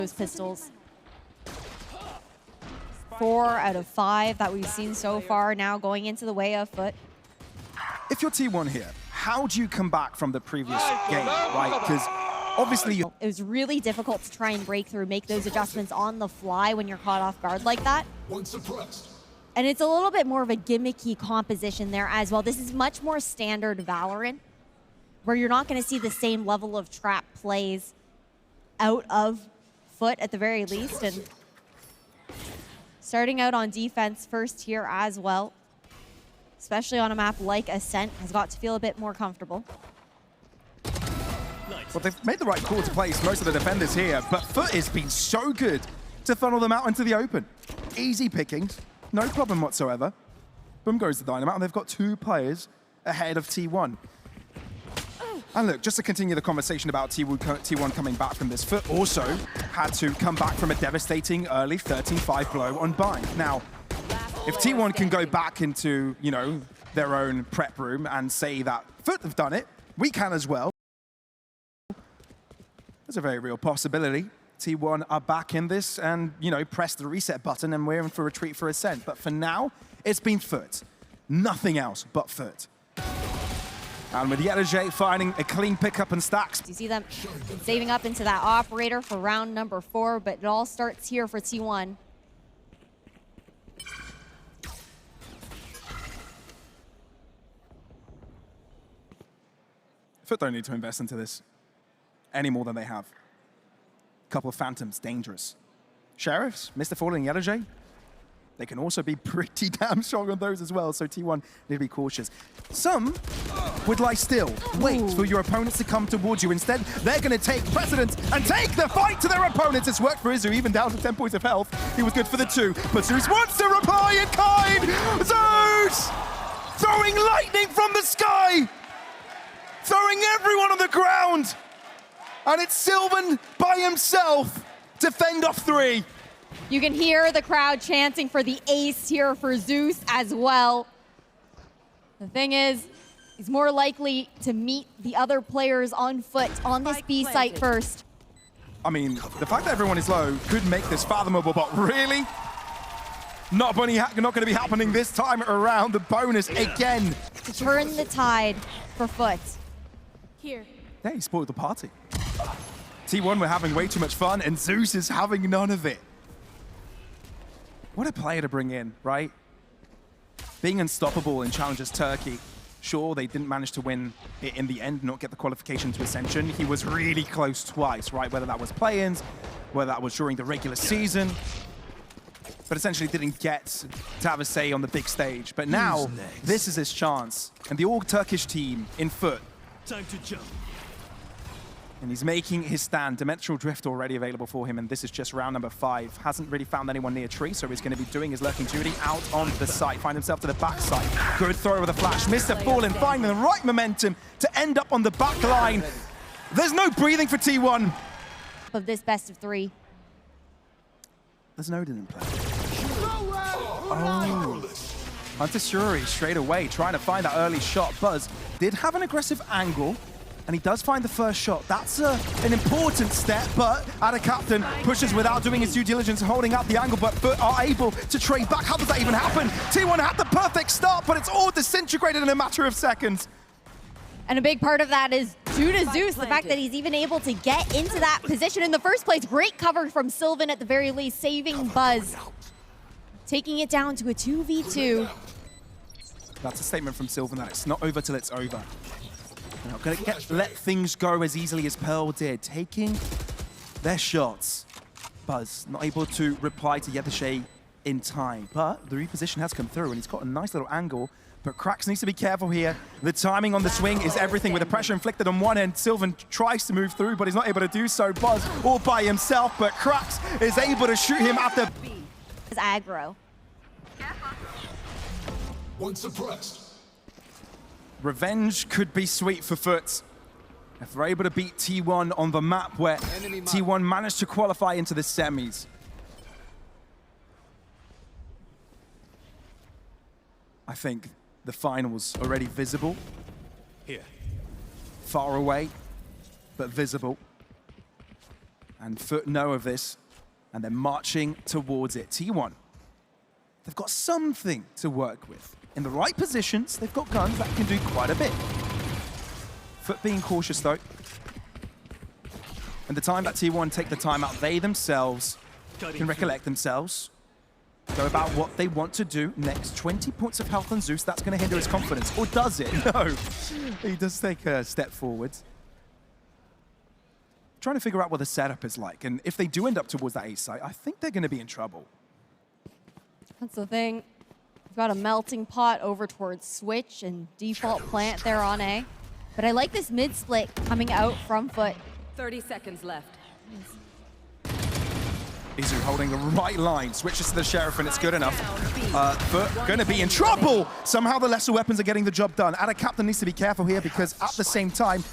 Those pistols. 4 out of 5 that we've seen so far now going into the way of FUT. If you're T1 here, how do you come back from the previous game, right? Because obviously it was really difficult to try and break through, make those adjustments on the fly when you're caught off guard like that. And it's a little bit more of a gimmicky composition there as well. This is much more standard Valorant, where you're not going to see the same level of trap plays out of FUT at the very least. And starting out on defense first here as well, especially on a map like Ascent, has got to feel a bit more comfortable. Well, they've made the right call to place most of the defenders here, but FUT has been so good to funnel them out into the open. Easy pickings, no problem whatsoever. Boom goes the dynamite, and they've got 2 players ahead of T1. And look, just to continue the conversation about T1 coming back from this, FUT also had to come back from a devastating early 13-5 blow on Bind. Now, if T1 can go back into, you know, their own prep room and say that FUT have done it, we can as well. There's a very real possibility. T1 are back in this and, you know, press the reset button and we're in for a retreat for Ascent. But for now, it's been FUT. Nothing else but FUT. And with YellowJ finding a clean pickup and stacks. You see them saving up into that operator for round number 4, but it all starts here for T1. FUT don't need to invest into this any more than they have. Couple of Phantoms, dangerous. Sheriffs, Mr. Fallen and YellowJ, they can also be pretty damn strong on those as well, so T1 need to be cautious. Some would lie still, wait for your opponents to come towards you. Instead, they're going to take precedence and take the fight to their opponents. It's worked for Izu, even down to 10 points of health. He was good for the 2, but Zeus wants to reply in kind! Zeus! Throwing lightning from the sky! Throwing everyone on the ground! And it's Sylvan by himself to fend off 3. You can hear the crowd chanting for the ace here for Zeus as well. The thing is, he's more likely to meet the other players on foot on this B site first. I mean, the fact that everyone is low could make this fathomable, but really? Not going to be happening this time around. The bonus again. To turn the tide for FUT. Here. Yeah, he spoiled the party. T1 were having way too much fun, and Zeus is having none of it. What a player to bring in, right? Being unstoppable in Challengers Turkey. Sure, they didn't manage to win it in the end, not get the qualification to Ascension. He was really close twice, right? Whether that was play-ins, whether that was during the regular season. But essentially didn't get to have a say on the big stage. But now, this is his chance. And the all-Turkish team in FUT. Time to jump. And he's making his stand. Dimensional Drift already available for him, and this is just round number 5. Hasn't really found anyone near tree, so he's going to be doing his Lurking Judy out on the site. Find himself to the backside. Good throw with a flash. Mr. Fallen finding the right momentum to end up on the back line. There's no breathing for T1. Of this best of 3. There's no didn't play. Oh. Hunter Shuri straight away trying to find that early shot. Buzz did have an aggressive angle, and he does find the first shot. That's an important step, but Ada Captain pushes without doing his due diligence, holding up the angle, but FUT are able to trade back. How does that even happen? T1 had the perfect start, but it's all disintegrated in a matter of seconds. And a big part of that is due to Zeus, the fact that he's even able to get into that position in the first place. Great cover from Sylvan at the very least, saving Buzz. Taking it down to a 2v2. That's a statement from Sylvan that it's not over till it's over. They're not going to let things go as easily as Pearl did. Taking their shots. Buzz not able to reply to YellowJ in time, but the reposition has come through and he's got a nice little angle. But Krax needs to be careful here. The timing on the swing is everything. With the pressure inflicted on one end, Sylvan tries to move through, but he's not able to do so. Buzz all by himself, but Krax is able to shoot him at the... Aggro. One suppressed. Revenge could be sweet for FUT. If they're able to beat T1 on the map where T1 managed to qualify into the semis. I think the finals already visible. Here. Far away, but visible. And FUT know of this, and they're marching towards it. T1, they've got something to work with. In the right positions, they've got guns that can do quite a bit. FUT being cautious though. And the time that T1 take the time out, they themselves can recollect themselves, go about what they want to do next. 20 points of health on Zeus, that's going to hinder his confidence. Or does it? No. He does take a step forward. Trying to figure out what the setup is like. And if they do end up towards that A site, I think they're going to be in trouble. That's the thing. We've got a melting pot over towards Switch and default plant there on A. But I like this mid split coming out from FUT. 30 seconds left. Izu holding the right line, switches to the Sheriff, and it's good enough. FUT going to be in trouble. Somehow the lesser weapons are getting the job done. Ada Captain needs to be careful here because at the same time,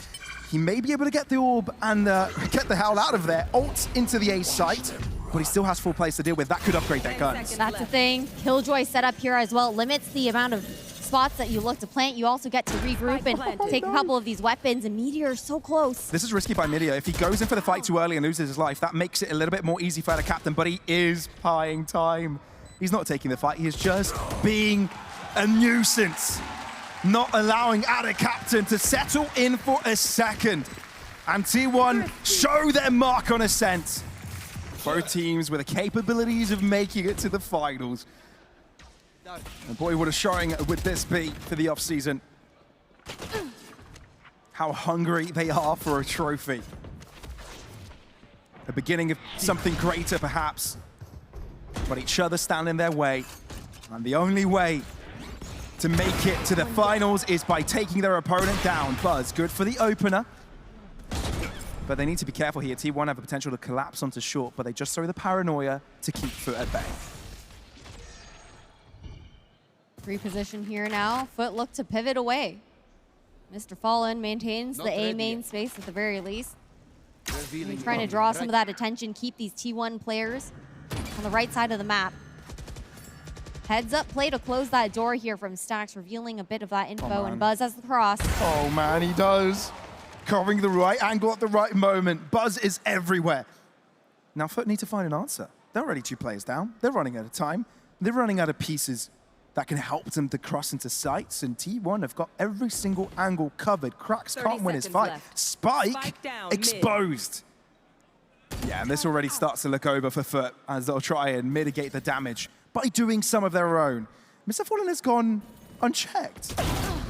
he may be able to get the orb and get the hell out of there. Ult into the A site, but he still has 4 players to deal with. That could upgrade their guns. That's the thing. Killjoy set up here as well. Limits the amount of spots that you look to plant. You also get to regroup and take a couple of these weapons, and Meteor's so close. This is risky by Meteor. If he goes in for the fight too early and loses his life, that makes it a little bit more easy for the captain, but he is buying time. He's not taking the fight. He is just being a nuisance, not allowing Ada Captain to settle in for a second. And T1 show their mark on Ascent. Both teams with the capabilities of making it to the finals. And boy, what a showing would this be for the off-season. How hungry they are for a trophy. The beginning of something greater, perhaps. But each other stand in their way. And the only way to make it to the finals is by taking their opponent down. Buzz, good for the opener. But they need to be careful here. T1 have the potential to collapse onto short, but they just throw the paranoia to keep FUT at bay. Reposition here now. FUT look to pivot away. Mr. Fallen maintains the A main space at the very least. He's trying to draw some of that attention, keep these T1 players on the right side of the map. Heads up play to close that door here from Stax, revealing a bit of that info, and Buzz has the cross. Oh man, he does. Covering the right angle at the right moment. Buzz is everywhere. Now FUT need to find an answer. They're already 2 players down. They're running out of time. They're running out of pieces that can help them to cross into sites, and T1 have got every single angle covered. Cracks can't win his fight. Left. Spike exposed. Yeah, and this already starts to look over for FUT as they'll try and mitigate the damage by doing some of their own. Mr. Fallen has gone unchecked.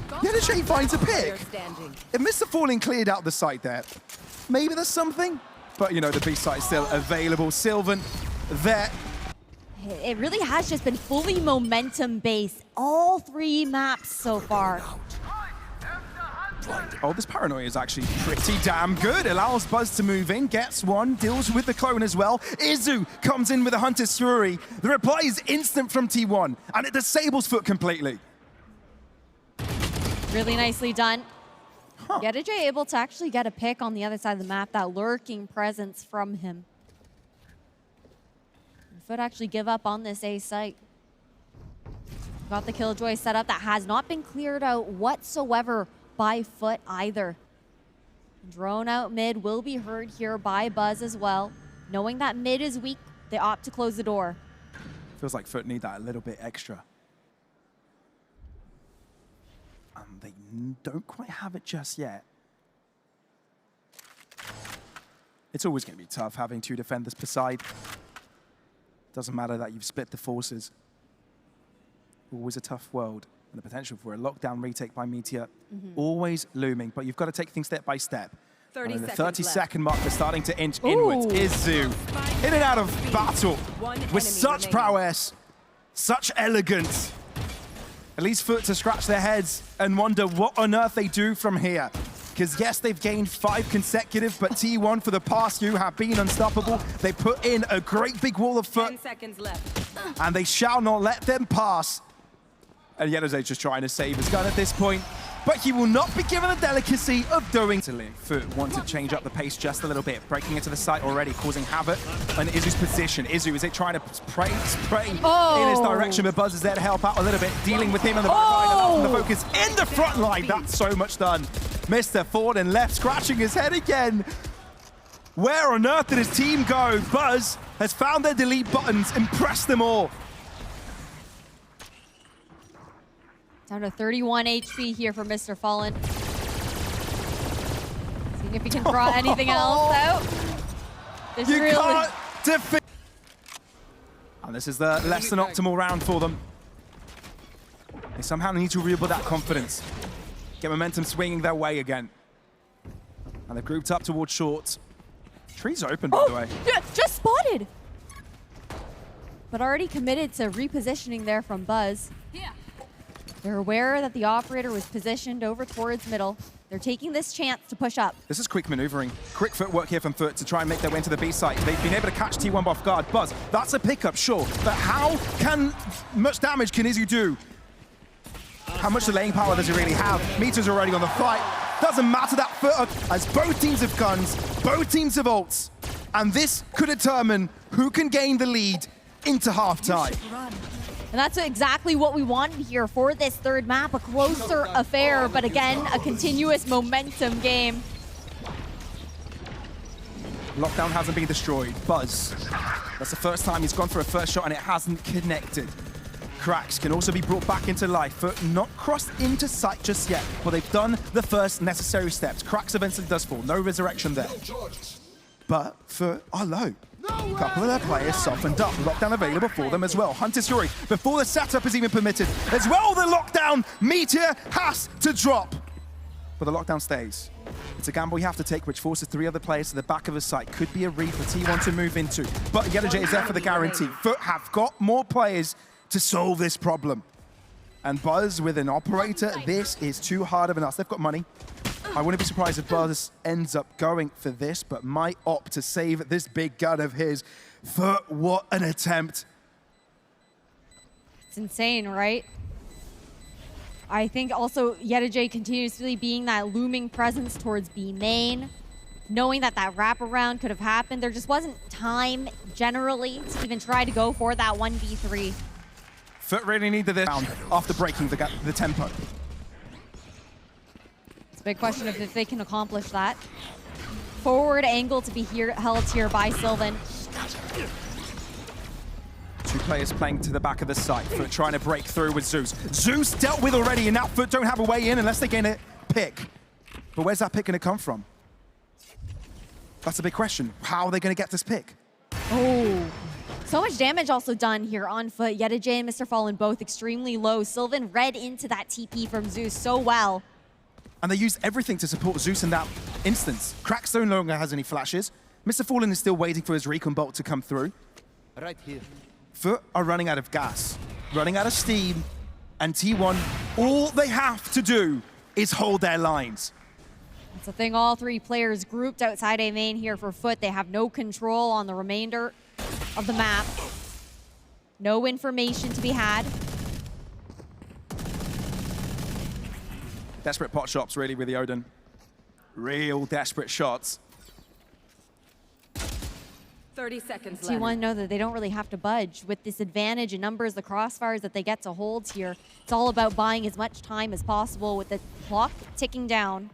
Yedache finds a pick. If Mr. Fallen cleared out the site there, maybe there's something. But, you know, the B site is still available. Sylvan there. It really has just been fully momentum-based. All 3 maps so far. Oh, this paranoia is actually pretty damn good. Allows Buzz to move in, gets one, deals with the clone as well. Izu comes in with a Hunter's Fury. The reply is instant from T1, and it disables FUT completely. Really nicely done. Yedache able to actually get a pick on the other side of the map, that lurking presence from him. FUT actually give up on this A site. Got the Killjoy set up that has not been cleared out whatsoever by FUT either. Drone out mid will be heard here by Buzz as well. Knowing that mid is weak, they opt to close the door. Feels like FUT need that a little bit extra. They don't quite have it just yet. It's always going to be tough having 2 defenders per side. Doesn't matter that you've split the forces. Always a tough world, and the potential for a lockdown retake by Meteor always looming, but you've got to take things step by step. 30 and the seconds 30-second mark, they're starting to inch inwards. Izu in and out of battle with such prowess, such elegance. At least FUT to scratch their heads and wonder what on earth they do from here. Because yes, they've gained 5 consecutive, but T1 for the past few have been unstoppable. They put in a great big wall of FUT. 10 seconds left. And they shall not let them pass. And Yedache just trying to save his gun at this point. But he will not be given the delicacy of doing so. FUT want to change up the pace just a little bit, breaking into the site already, causing havoc on Izu's position. Izu, is it trying to spray in his direction, but Buzz is there to help out a little bit, dealing with him on the back line, allowing the focus in the front line. That's so much done. Mr. Fallen left, scratching his head again. Where on earth did his team go? Buzz has found their delete buttons and pressed them all. Down to 31 HP here for Mr. Fallen. Seeing if he can draw anything else out. There's You really... can't defeat. And this is the less than optimal round for them. They somehow need to rebuild that confidence. Get momentum swinging their way again. And they've grouped up towards short. Tree's open, by the way. Yeah, just spotted. But already committed to repositioning there from Buzz. They're aware that the operator was positioned over towards middle. They're taking this chance to push up. This is quick maneuvering. Quick footwork here from FUT to try and make their way into the B site. They've been able to catch T1 off guard. Buzz, that's a pickup, sure. But how much damage can Izu do? How much delaying power does he really have? Meter's already on the fight. Doesn't matter that FUT, as both teams have guns, both teams have ults. And this could determine who can gain the lead into halftime. And that's exactly what we wanted here for this third map, a closer affair, but again, a continuous momentum game. Lockdown hasn't been destroyed. Buzz, that's the first time he's gone for a first shot and it hasn't connected. Cracks can also be brought back into life. FUT not crossed into sight just yet, but they've done the first necessary steps. Cracks eventually does fall, no resurrection there. But FUT are low. A couple of their players softened up. Lockdown available for them as well. Hunter's Fury, before the setup is even permitted. As well, the lockdown meteor has to drop. But the lockdown stays. It's a gamble you have to take, which forces 3 other players to the back of the site. Could be a read for T1 to move into. But YellowJ is there for the guarantee. FUT have got more players to solve this problem. And Buzz with an operator, this is too hard of an ask. They've got money. I wouldn't be surprised if Buzz ends up going for this, but might opt to save this big gun of his. FUT, what an attempt. It's insane, right? I think also YellowJ continuously being that looming presence towards B main, knowing that that wraparound could have happened. There just wasn't time generally to even try to go for that 1v3. FUT really needed this round after breaking the tempo. It's a big question of if they can accomplish that. Forward angle to be held here by Sylvan. 2 players playing to the back of the site. FUT trying to break through with Zeus. Zeus dealt with already, and now FUT don't have a way in unless they get a pick. But where's that pick going to come from? That's a big question. How are they going to get this pick? Oh, so much damage also done here on FUT. YellowJ and Mr. Fallen both extremely low. Sylvan read into that TP from Zeus so well. And they used everything to support Zeus in that instance. Cracks no longer has any flashes. Mr. Fallen is still waiting for his recon bolt to come through. Right here. FUT are running out of gas, running out of steam, and T1, all they have to do is hold their lines. That's the thing, all 3 players grouped outside A main here for FUT. They have no control on the remainder of the map. No information to be had. Desperate pot shots, really, with the Odin. Real desperate shots. 30 seconds left. T1 know that they don't really have to budge. With this advantage in numbers, the crossfires that they get to hold here, it's all about buying as much time as possible with the clock ticking down.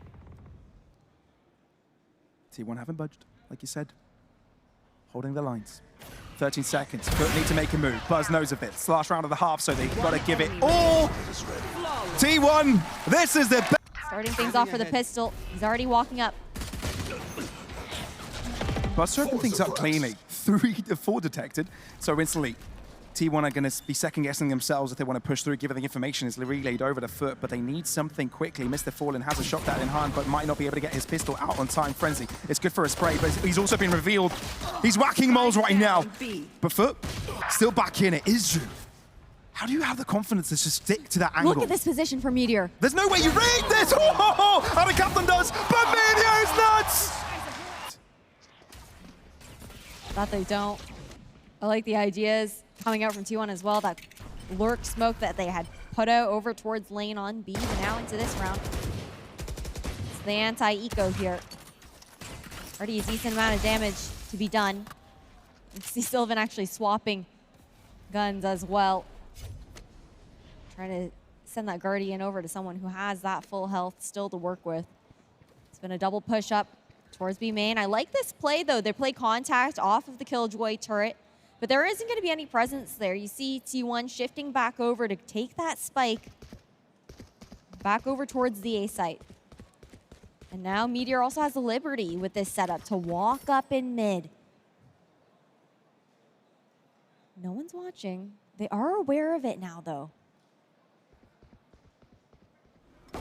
T1 haven't budged, like you said. Holding the lines. 13 seconds. FUT need to make a move. Buzz knows of it. It's the last round of the half, so they've got to give it all. T1, this is the best. Starting things off for the pistol. He's already walking up. Buzz opened things up cleanly. 3 to 4 detected. So instantly, T1 are going to be second-guessing themselves if they want to push through, given the information is relayed over to FUT, but they need something quickly. Mr. Fallen has a shot that in hand, but might not be able to get his pistol out on time. Frenzy, it's good for a spray, but he's also been revealed. He's whacking moles right now. But FUT, still back in it. Izu, how do you have the confidence to just stick to that angle? Look at this position for Meteor. There's no way you read this! Oh, and the captain does, but Meteor's nuts! That they don't. I like the ideas coming out from T1 as well. That lurk smoke that they had put out over towards lane on B, but now into this round. It's the anti-eco here. Already a decent amount of damage to be done. You can see Sylvan actually swapping guns as well. Trying to send that Guardian over to someone who has that full health still to work with. It's been a double push up towards B main. I like this play, though. They play contact off of the Killjoy turret, but there isn't going to be any presence there. You see T1 shifting back over to take that spike back over towards the A site. And now Meteor also has the liberty with this setup to walk up in mid. No one's watching. They are aware of it now, though.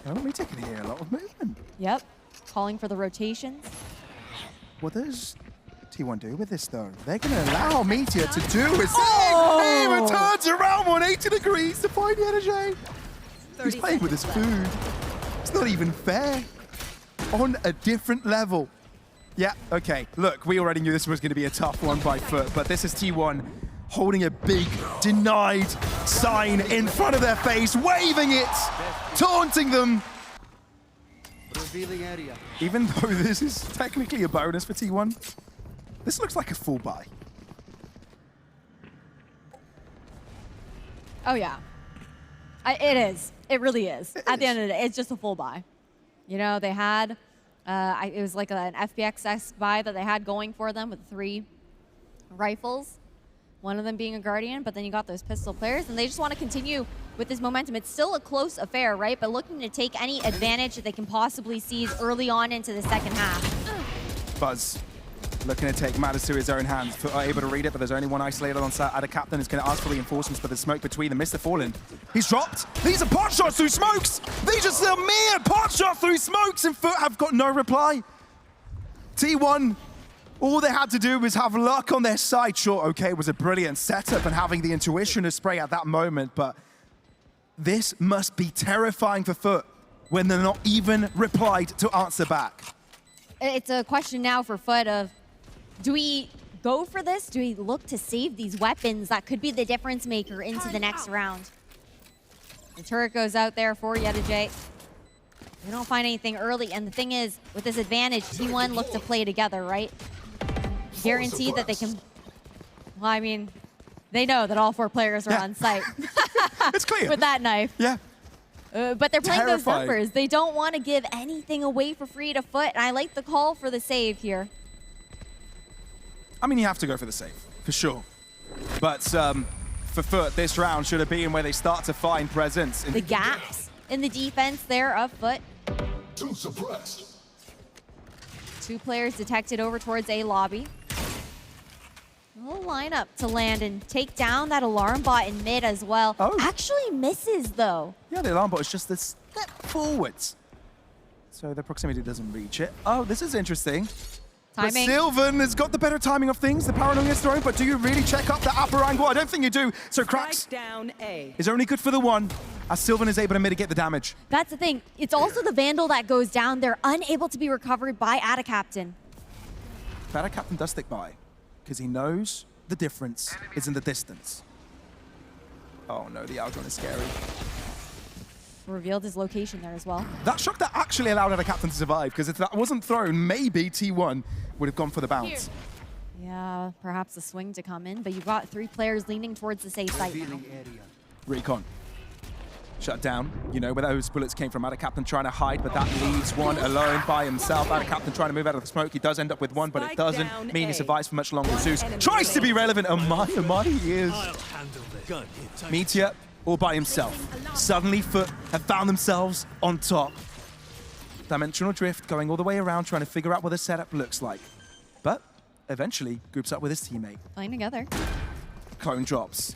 Oh, we taking here a lot of movement. Yep. Calling for the rotations. What does T1 do with this, though? They're going to allow Meteor to do his thing. Oh! He returns around 180 degrees to find the energy. He's playing with his food. It's not even fair. On a different level. Yeah, okay. Look, we already knew this was going to be a tough one by FUT, but this is T1 holding a big denied sign in front of their face, waving it, taunting them. Revealing area. Even though this is technically a bonus for T1, this looks like a full buy. Oh, yeah. It is. It really is. At the end of the day, it's just a full buy. You know, they had, it was like an FPX buy that they had going for them with 3 rifles, one of them being a Guardian, but then you got those pistol players, and they just want to continue with this momentum. It's still a close affair, right? But looking to take any advantage that they can possibly seize early on into the second half. Buzz looking to take matters to his own hands. FUT are able to read it, but there's only one isolated on site. Ada Captain is going to ask for reinforcements, but the smoke between them. Mr. Fallen, he's dropped. These are pot shots through smokes. These are mere pot shots through smokes, and FUT have got no reply. T1, all they had to do was have luck on their side. Sure, okay, it was a brilliant setup and having the intuition to spray at that moment, but this must be terrifying for FUT when they're not even replied to answer back. It's a question now for FUT of, do we go for this? Do we look to save these weapons that could be the difference maker into the next round? The turret goes out there for Yedajay. They don't find anything early, and the thing is, with this advantage, T1 look to play together, right? Guaranteed that they can, well, I mean, they know that all 4 players are on site. It's clear. With that knife. Yeah. But they're playing those Terrifying. numbers. They don't want to give anything away for free to FUT, and I like the call for the save here. I mean, you have to go for the save, for sure. But for FUT, this round should have been where they start to find presence. The gaps in the defense there of FUT. 2 suppressed. 2 players detected over towards A lobby. A little lineup to land and take down that alarm bot in mid as well. Oh. Actually misses, though. Yeah, the alarm bot is just a step forwards. So the proximity doesn't reach it. Oh, this is interesting. But Timing. Sylvan has got the better timing of things. The paranoia is thrown, but do you really check up the upper angle? I don't think you do. So Cracks Strike down A. is only good for the 1, as Sylvan is able to mitigate the damage. That's the thing. It's also the Vandal that goes down. They're unable to be recovered by Ada Captain. Ada Captain does stick by, because he knows the difference is in the distance. Oh no, the Algon is scary. Revealed his location there as well. That shot that actually allowed Ada Captain to survive, because if that wasn't thrown, maybe T1 would have gone for the bounce. Yeah, perhaps a swing to come in, but you've got 3 players leaning towards the safe site now. Revealing area. Recon. Shut down. You know, where those bullets came from. Ada Captain trying to hide, but that leaves 1 alone by himself. Ada Captain trying to move out of the smoke. He does end up with 1, but it Spike doesn't down mean he A. survives for much longer. Zeus enemy tries to be relevant. Oh my, he is. I'll handle this. Gun hit. Time Meteor all by himself. Suddenly FUT have found themselves on top. Dimensional drift going all the way around, trying to figure out what the setup looks like. But eventually groups up with his teammate. Playing together. Cone drops.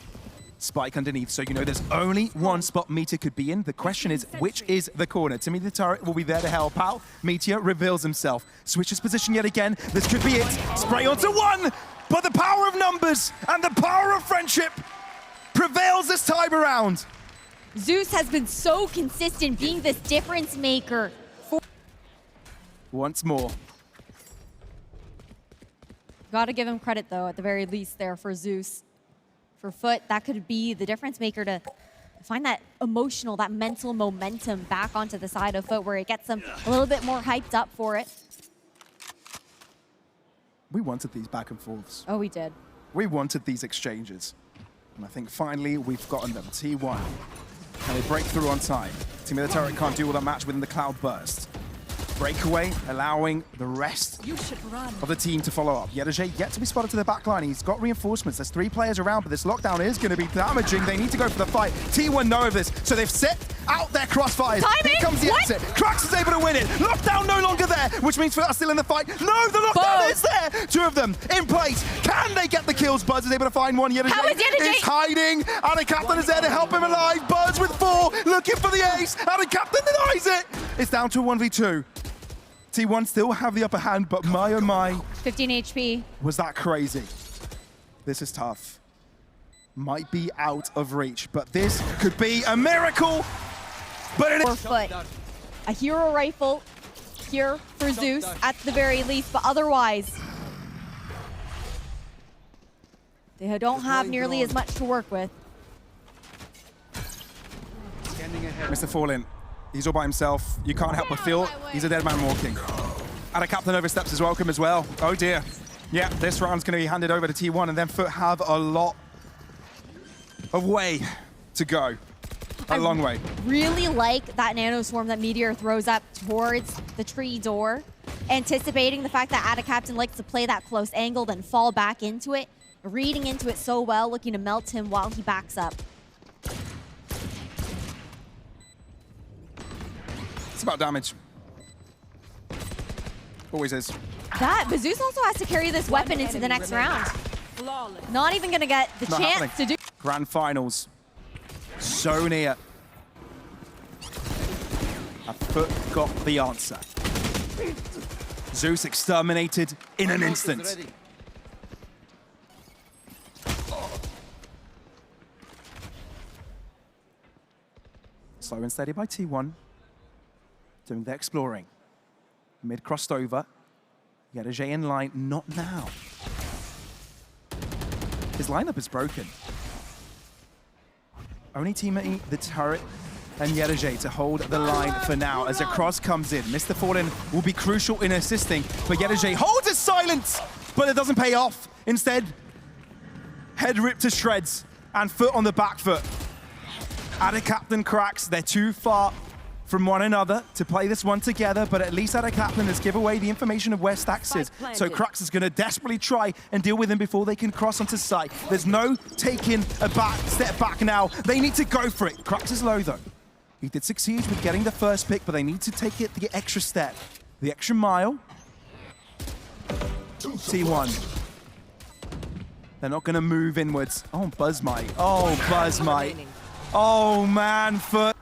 Spike underneath, so you know there's only 1 spot Meteor could be in. The question is, which is the corner? Timmy the turret will be there to help out. Meteor reveals himself. Switches position yet again. This could be it. Spray onto 1, but the power of numbers and the power of friendship prevails this time around. Zeus has been so consistent being this difference maker. Once more. Gotta give him credit, though, at the very least there for Zeus. For FUT, that could be the difference maker to find that emotional, that mental momentum back onto the side of FUT where it gets them a little bit more hyped up for it. We wanted these back and forths. Oh, we did. We wanted these exchanges. And I think finally we've gotten them. T1. Can they break through on time? Team of the Turret can't do all that match within the cloud burst. Breakaway, allowing the rest of the team to follow up. Yedaje yet to be spotted to the back line. He's got reinforcements. There's 3 players around, but this lockdown is going to be damaging. They need to go for the fight. T1 know of this, so they've set out their crossfires. Timing. Here comes the exit. Krax is able to win it. Lockdown no longer there, which means FUT are still in the fight. No, the lockdown is there. 2 of them in place. Can they get the kills? Buzz is able to find one. How is Yedaje? Is hiding. And the captain is there to help him alive. Buzz with 4, looking for the ace. And the captain denies it. It's down to a 1v2. T1 still have the upper hand, but my oh my. 15 HP. Was that crazy? This is tough. Might be out of reach, but this could be a miracle. But it is. FUT. A hero rifle here for Zeus at the very least, but otherwise, they don't have nearly as much to work with. Mr. Fallen, he's all by himself. You can't help but feel he's a dead man walking. And a captain oversteps his welcome as well. Oh dear. Yeah, this round's going to be handed over to T1, and then FUT have a lot of way to go. A long way. Really like that nano swarm that Meteor throws up towards the tree door, anticipating the fact that Ada Captain likes to play that close angle, then fall back into it, reading into it so well, looking to melt him while he backs up. It's about damage. Always is. But Zeus also has to carry this weapon into the next round. Not even going to get the chance to do. Grand finals. So near. FUT got the answer. Zeus exterminated in an instant. Slow and steady by T1. Doing the exploring. Mid crossed over. Yedaje in line, not now. His lineup is broken. Only teammate the turret and Yedaje to hold the line for now as a cross comes in. Mr. Fallen will be crucial in assisting, but Yedaje holds his silence, but it doesn't pay off. Instead, head ripped to shreds and FUT on the back foot. Ada Captain cracks, they're too far from one another to play this one together, but at least Ada Captain has given away the information of where Stax is. So Krax is going to desperately try and deal with him before they can cross onto site. There's no taking a step back now. They need to go for it. Krax is low though. He did succeed with getting the first pick, but they need to take it the extra step, the extra mile. T1. They're not going to move inwards. Oh, Buzz might. Oh, Buzz might. Oh, man, FUT.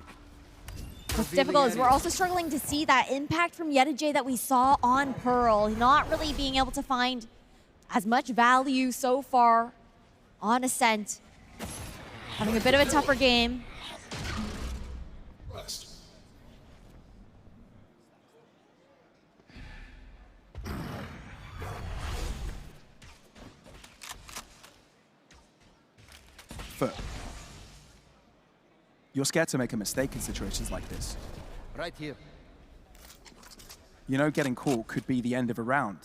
What's difficult is we're also struggling to see that impact from Yedaje that we saw on Pearl. Not really being able to find as much value so far on Ascent. Having a bit of a tougher game. FUT. You're scared to make a mistake in situations like this. Right here. You know getting caught could be the end of a round.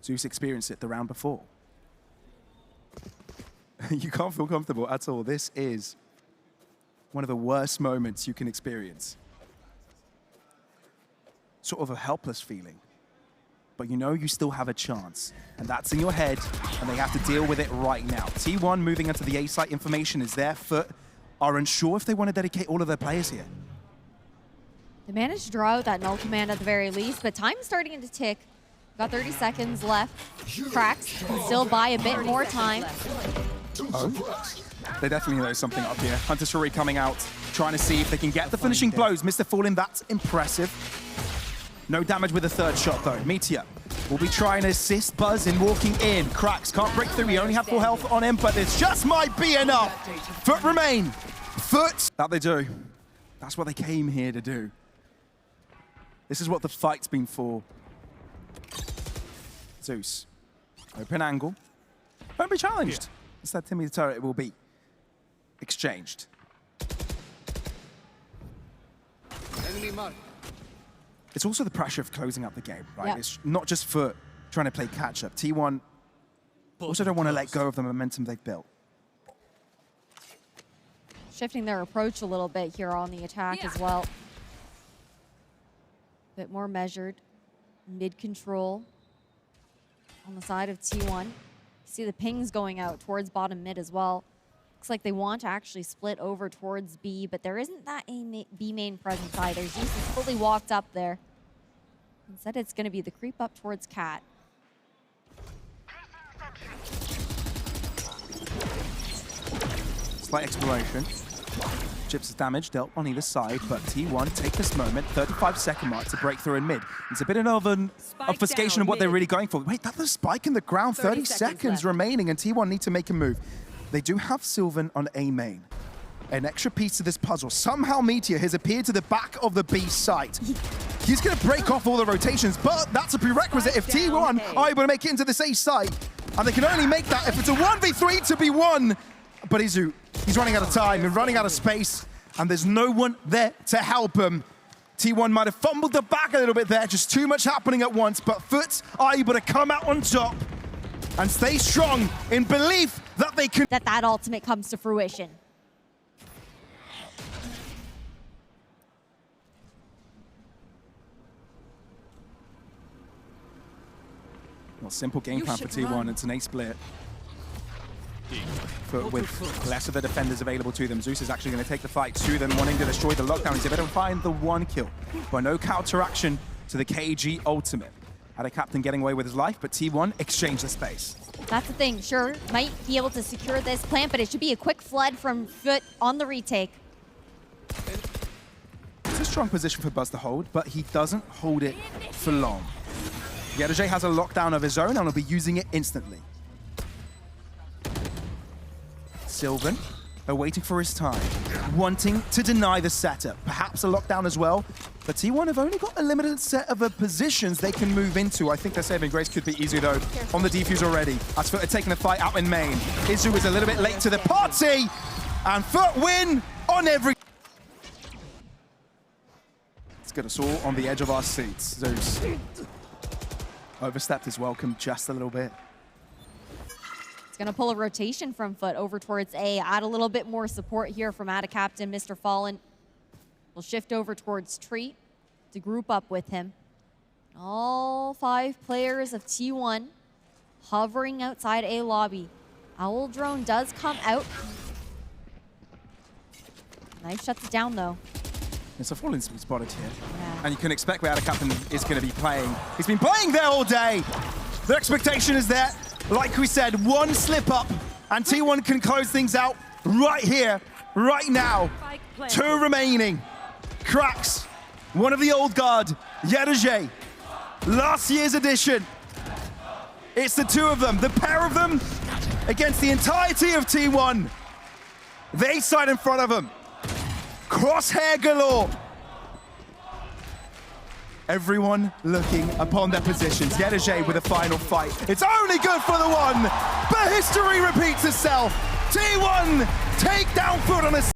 Zeus experienced it the round before. You can't feel comfortable at all. This is one of the worst moments you can experience. Sort of a helpless feeling. But you know you still have a chance. And that's in your head, and they have to deal with it right now. T1 moving into the A site information is there. FUT are unsure if they want to dedicate all of their players here. They managed to draw out that null command at the very least, but time's starting to tick. Got 30 seconds left. Krax can still buy a bit more time. Oh, they definitely know something up here. Hunter Shuri coming out, trying to see if they can get the finishing blows. Mr. Fallen, that's impressive. No damage with the third shot though. Meteor will be trying to assist Buzz in walking in. Krax can't break through, he only had full health on him, but this just might be enough. FUT remain. FUT. That they do. That's what they came here to do. This is what the fight's been for. Zeus. Open angle. Won't be challenged. Instead, Timmy the turret will be exchanged. Enemy mark. It's also the pressure of closing up the game, right? Yeah. It's not just for trying to play catch-up. T1 also don't want to let go of the momentum they've built. Shifting their approach a little bit here on the attack as well. Bit more measured. Mid control on the side of T1. See the pings going out towards bottom mid as well. Looks like they want to actually split over towards B, but there isn't that B main presence either. Zeus is fully walked up there. Instead, it's going to be the creep up towards Cat. Slight exploration. Chips' damage dealt on either side, but T1 take this moment, 35-second mark to break through in mid. It's a bit of an obfuscation of what they're really going for. Wait, that's a spike in the ground, 30 seconds remaining, and T1 need to make a move. They do have Sylvan on A main. An extra piece to this puzzle. Somehow Meteor has appeared to the back of the B site. He's going to break off all the rotations, but that's a prerequisite if T1 are able to make it into this A site. And they can only make that if it's a 1v3 to be won. But he's running out of time and running out of space, and there's no one there to help him. T1 might have fumbled the back a little bit there, just too much happening at once, but FUT are able to come out on top and stay strong in belief that they can. That ultimate comes to fruition. Well, simple game plan for T1. It's an A split. With less of the defenders available to them. Zeus is actually going to take the fight to them, wanting to destroy the lockdown. He's able to find the one kill, but no counteraction to the KG ultimate. Had a captain getting away with his life, but T1 exchanged the space. That's the thing. Sure, might be able to secure this plant, but it should be a quick flood from FUT on the retake. It's a strong position for Buzz to hold, but he doesn't hold it for long. Yedajay has a lockdown of his own and will be using it instantly. Sylvan are waiting for his time, wanting to deny the setup. Perhaps a lockdown as well, but T1 have only got a limited set of positions they can move into. I think their saving grace could be easy though on the defuse already. As FUT are taking the fight out in main. Izu is a little bit late to the party, and FUT win on every... Let's get us all on the edge of our seats. Zeus overstepped his welcome just a little bit. Going to pull a rotation from FUT over towards A, add a little bit more support here from ADA captain Mr. Fallen. We'll shift over towards Treat to group up with him. All 5 players of T1 hovering outside A lobby. Owl drone does come out. Knife shuts it down though. It's a Fallen spotted here. Yeah. And you can expect where ADA captain is going to be playing. He's been playing there all day. The expectation is there. Like we said, one slip up, and T1 can close things out right here, right now. 2 remaining. Cracks, one of the old guard, Yedajay, last year's edition. It's the 2 of them, the pair of them, against the entirety of T1. The A side in front of them. Crosshair galore. Everyone looking upon their positions. Yedajay with a final fight. It's only good for the one, but history repeats itself. T1 take down FUT on a